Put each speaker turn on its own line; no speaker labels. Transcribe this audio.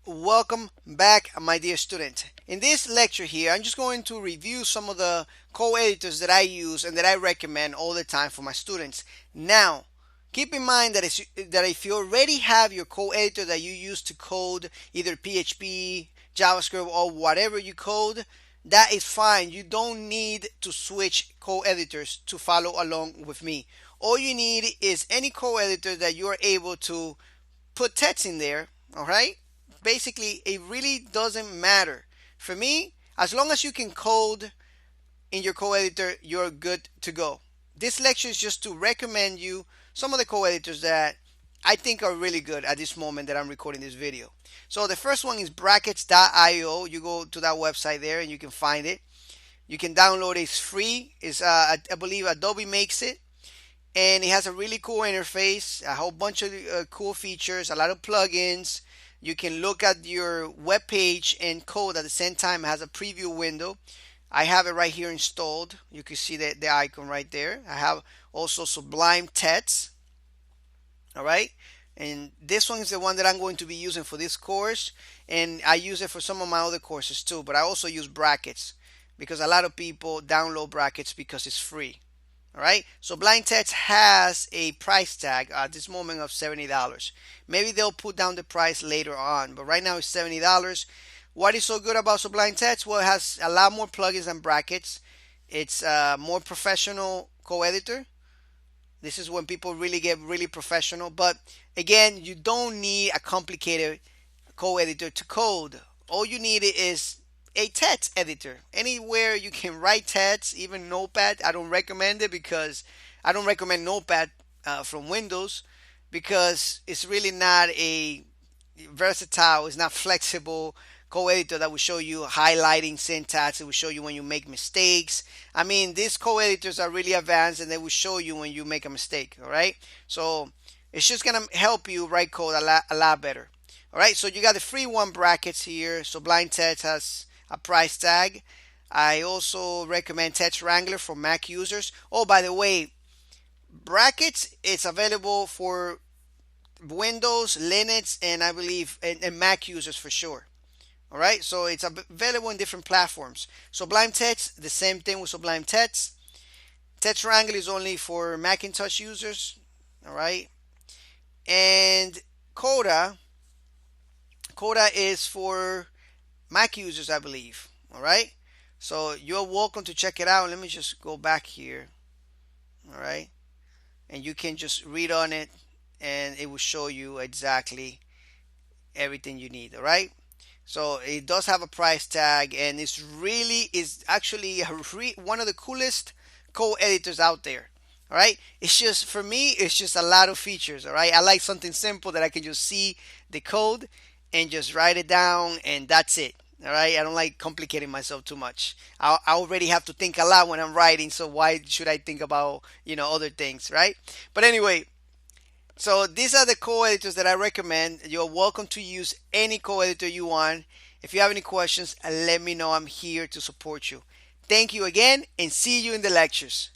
Welcome back, my dear student. In this lecture here, I'm just going to review some of the co-editors that I use and that I recommend all the time for my students. Now, keep in mind that if you already have your co-editor that you use to code either PHP, JavaScript, or whatever you code, that is fine. You don't need to switch co-editors to follow along with me. All you need is any co-editor that you are able to put text in there, all right? Basically, it really doesn't matter. For me, as long as you can code in your co-editor, you're good to go. This lecture is just to recommend you some of the co-editors that I think are really good at this moment that I'm recording this video. So the first one is brackets.io. You go to that website there and you can find it. You can download it. It's free. I believe Adobe makes it, and it has a really cool interface, a whole bunch of cool features, a lot of plugins. You can look at your web page and code at the same time. It has a preview window. I have it right here installed. You can see the icon right there. I have also Sublime Text. All right. And this one is the one that I'm going to be using for this course. And I use it for some of my other courses too. But I also use brackets because a lot of people download brackets because it's free. All right. So Blind Text has a price tag at this moment of $70. Maybe they'll put down the price later on, but right now it's $70. What is so good about Sublime Text? Well, it has a lot more plugins and brackets. It's a more professional co-editor. This is when people really get really professional. But again, you don't need a complicated co-editor to code. All you need is a text editor. Anywhere you can write text, even Notepad. I don't recommend it because I don't recommend Notepad from Windows because it's really not a versatile, it's not flexible co-editor that will show you highlighting syntax. It will show you when you make mistakes. I mean, these co-editors are really advanced and they will show you when you make a mistake. All right, so it's just gonna help you write code a lot better. All right, so you got the free one brackets here. So Blind Text has a price tag. I also recommend Text Wrangler for Mac users. Oh, by the way, brackets, it's available for Windows, Linux, and I believe and Mac users for sure. All right, so it's available in different platforms. Sublime Text, the same thing with Sublime Text. Text Wrangler is only for Macintosh users. All right, and Coda, Coda is for Mac users, I believe. All right, so you're welcome to check it out. Let me just go back here. All right, and you can just read on it, and it will show you exactly everything you need. All right. So it does have a price tag, and it's really is actually one of the coolest co-editors out there. All right, it's just for me, it's just a lot of features. All right, I like something simple that I can just see the code and just write it down, and that's it. All right, I don't like complicating myself too much. I already have to think a lot when I'm writing, so why should I think about other things, right? But anyway, so these are the co-editors that I recommend. You're welcome to use any co-editor you want. If you have any questions, let me know. I'm here to support you. Thank you again and see you in the lectures.